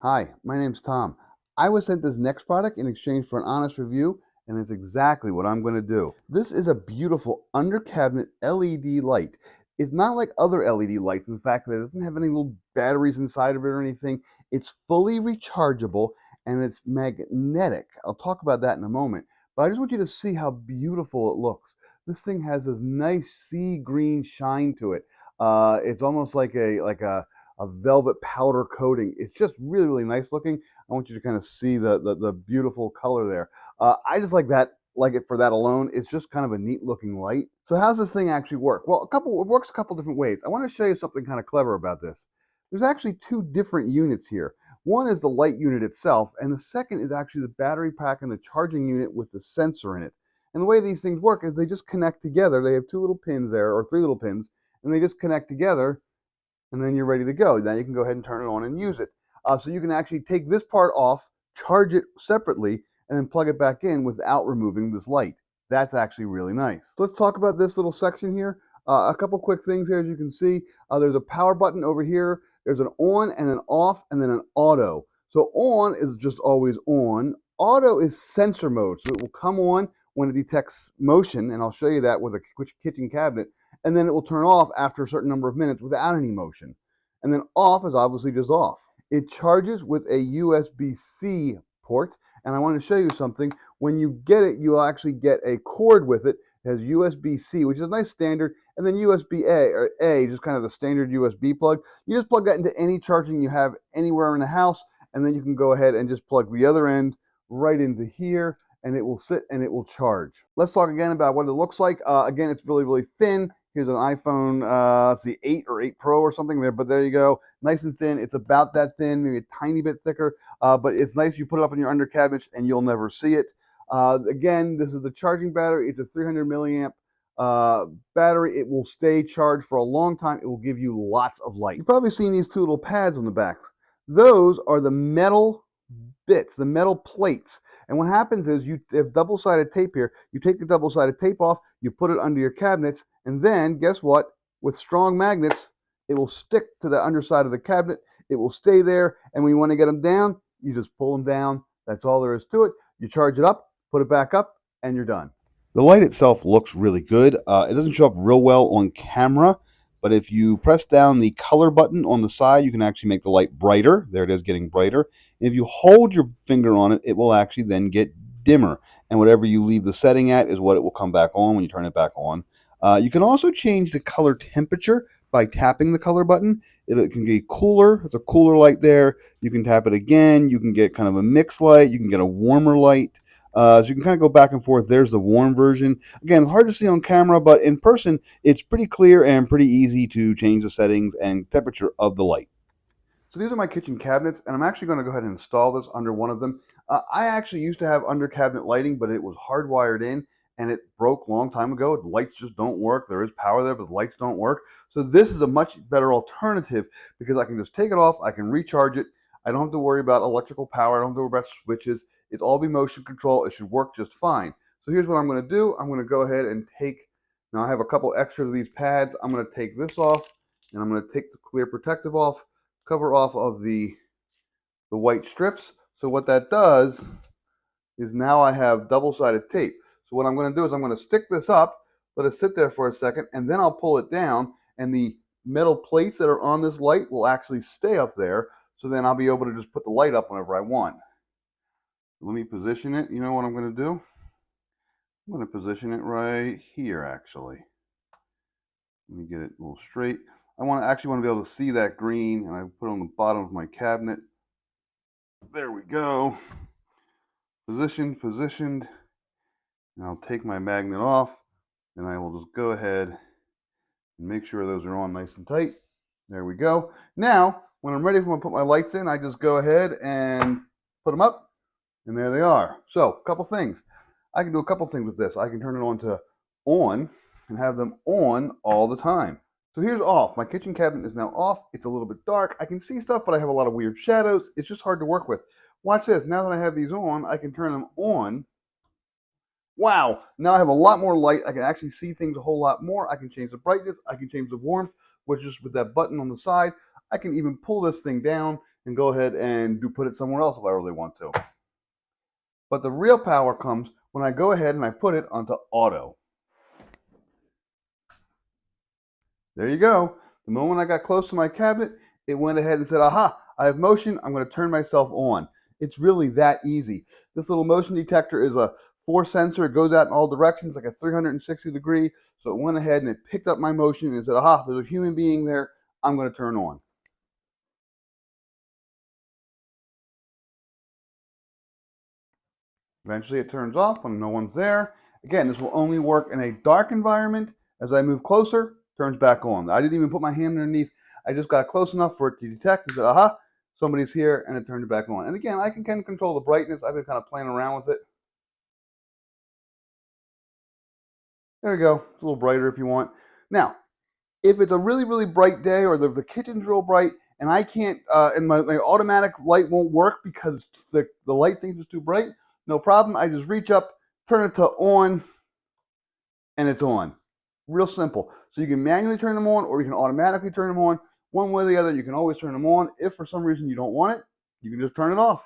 Hi, my name's Tom. I was sent this next product in exchange for an honest review, and it's exactly what I'm going to do. This is a beautiful under cabinet LED light. It's not like other LED lights in the fact that it doesn't have any little batteries inside of it or anything. It's fully rechargeable and it's magnetic. I'll talk about that in a moment, but I just want you to see how beautiful it looks. This thing has this nice sea green shine to it. It's almost like a velvet powder coating. It's just really, really nice looking. I want you to kind of see the beautiful color there. I just like it for that alone. It's just kind of a neat looking light. So how's this thing actually work? Well, it works a couple different ways. I want to show you something kind of clever about this. There's actually two different units here. One is the light unit itself, and the second is actually the battery pack and the charging unit with the sensor in it. And the way these things work is they just connect together. They have two little pins there, or three little pins, and they just connect together and then you're ready to go. Now you can go ahead and turn it on and use it. So you can actually take this part off, charge it separately, and then plug it back in without removing this light. That's actually really nice. So let's talk about this little section here. A couple quick things here, as you can see. There's a power button over here. There's an on and an off, and then an auto. So on is just always on. Auto is sensor mode, so it will come on when it detects motion, and I'll show you that with a kitchen cabinet, and then it will turn off after a certain number of minutes without any motion. And then off is obviously just off. It charges with a USB-C port, and I want to show you something. When you get it, you'll actually get a cord with it. It has USB-C, which is a nice standard, and then USB-A, or A, just kind of the standard USB plug. You just plug that into any charging you have anywhere in the house, and then you can go ahead and just plug the other end right into here, and it will sit and it will charge. Let's talk again about what it looks like. Again, it's really, really thin. Here's an iPhone, let's see, 8 or 8 Pro or something there, but there you go. Nice and thin. It's about that thin, maybe a tiny bit thicker, but it's nice. You put it up in your under cabinet and you'll never see it. Again, this is the charging battery. It's a 300 milliamp battery. It will stay charged for a long time. It will give you lots of light. You've probably seen these two little pads on the back. Those are the metal bits, the metal plates. And what happens is you have double-sided tape here. You take the double-sided tape off, you put it under your cabinets, and then guess what? With strong magnets, it will stick to the underside of the cabinet. It will stay there, and when you want to get them down, you just pull them down. That's all there is to it. You charge it up, put it back up, and you're done. The light itself looks really good. It doesn't show up real well on camera, but if you press down the color button on the side, you can actually make the light brighter. There it is, getting brighter. If you hold your finger on it, it will actually then get dimmer. And whatever you leave the setting at is what it will come back on when you turn it back on. You can also change the color temperature by tapping the color button. It can get cooler. It's a cooler light there. You can tap it again. You can get kind of a mixed light. You can get a warmer light. So you can kind of go back and forth. There's the warm version. Again, hard to see on camera, but in person, it's pretty clear and pretty easy to change the settings and temperature of the light. So these are my kitchen cabinets, and I'm actually going to go ahead and install this under one of them. I actually used to have under cabinet lighting, but it was hardwired in, and it broke a long time ago. The lights just don't work. There is power there, but the lights don't work. So this is a much better alternative because I can just take it off. I can recharge it. I don't have to worry about electrical power. I don't have to worry about switches. It's all be motion control. It should work just fine. So here's what I'm going to do. I'm going to go ahead and take, now I have a couple extra of these pads. I'm going to take this off, and I'm going to take the clear protective off, cover off of the white strips. So what that does is now I have double-sided tape. So what I'm going to do is I'm going to stick this up, let it sit there for a second, and then I'll pull it down, and the metal plates that are on this light will actually stay up there. So then I'll be able to just put the light up whenever I want. Let me position it. You know what I'm going to do? I'm going to position it right here, actually. Let me get it a little straight. I actually want to be able to see that green, and I put it on the bottom of my cabinet. There we go. Positioned. And I'll take my magnet off, and I will just go ahead and make sure those are on nice and tight. There we go. Now, when I'm ready to put my lights in, I just go ahead and put them up, and there they are. So, a couple things. I can do a couple things with this. I can turn it on to on and have them on all the time. So here's off. My kitchen cabinet is now off. It's a little bit dark. I can see stuff, but I have a lot of weird shadows. It's just hard to work with. Watch this. Now that I have these on, I can turn them on. Wow. Now I have a lot more light. I can actually see things a whole lot more. I can change the brightness. I can change the warmth, which is with that button on the side. I can even pull this thing down and go ahead and put it somewhere else if I really want to. But the real power comes when I go ahead and I put it onto auto. There you go. The moment I got close to my cabinet, it went ahead and said, aha, I have motion, I'm going to turn myself on. It's really that easy. This little motion detector is a force sensor. It goes out in all directions, like a 360 degree. So it went ahead and it picked up my motion and said, aha, there's a human being there, I'm going to turn on. Eventually it turns off when no one's there. Again, this will only work in a dark environment. As I move closer, turns back on. I didn't even put my hand underneath. I just got close enough for it to detect and said, aha, somebody's here, and it turned it back on. And again, I can kind of control the brightness. I've been kind of playing around with it. There we go. It's a little brighter if you want. Now, if it's a really, really bright day or the kitchen's real bright and I can't, and my automatic light won't work because the light thinks it's too bright, no problem. I just reach up, turn it to on, and it's on. Real simple. So you can manually turn them on or you can automatically turn them on. One way or the other, you can always turn them on. If for some reason you don't want it, you can just turn it off.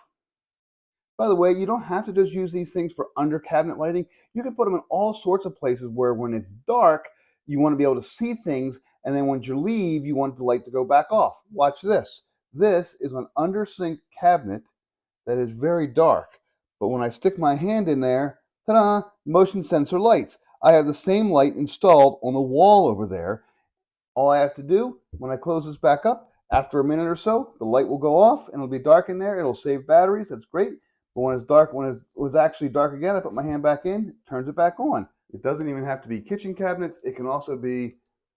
By the way, you don't have to just use these things for under cabinet lighting. You can put them in all sorts of places where when it's dark, you want to be able to see things, and then once you leave, you want the light to go back off. Watch this. This is an under sink cabinet that is very dark. But when I stick my hand in there, ta-da, motion sensor lights. I have the same light installed on the wall over there. All I have to do, when I close this back up, after a minute or so, the light will go off and it'll be dark in there. It'll save batteries. That's great. But when it's dark, when it was actually dark again, I put my hand back in, turns it back on. It doesn't even have to be kitchen cabinets. It can also be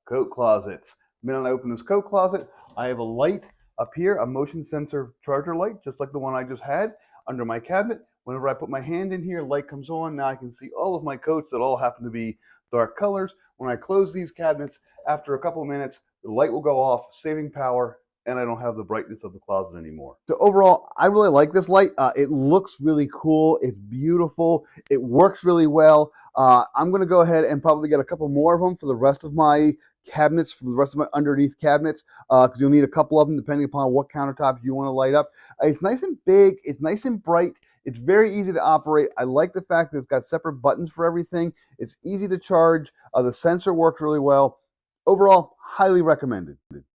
coat closets. The minute I open this coat closet, I have a light up here, a motion sensor charger light, just like the one I just had under my cabinet. Whenever I put my hand in here, light comes on. Now I can see all of my coats that all happen to be dark colors. When I close these cabinets, after a couple of minutes, the light will go off, saving power, and I don't have the brightness of the closet anymore. So overall, I really like this light. It looks really cool. It's beautiful. It works really well. I'm going to go ahead and probably get a couple more of them for the rest of my cabinets, for the rest of my underneath cabinets, because you'll need a couple of them depending upon what countertops you want to light up. It's nice and big. It's nice and bright. It's very easy to operate. I like the fact that it's got separate buttons for everything. It's easy to charge. The sensor works really well. Overall, highly recommended.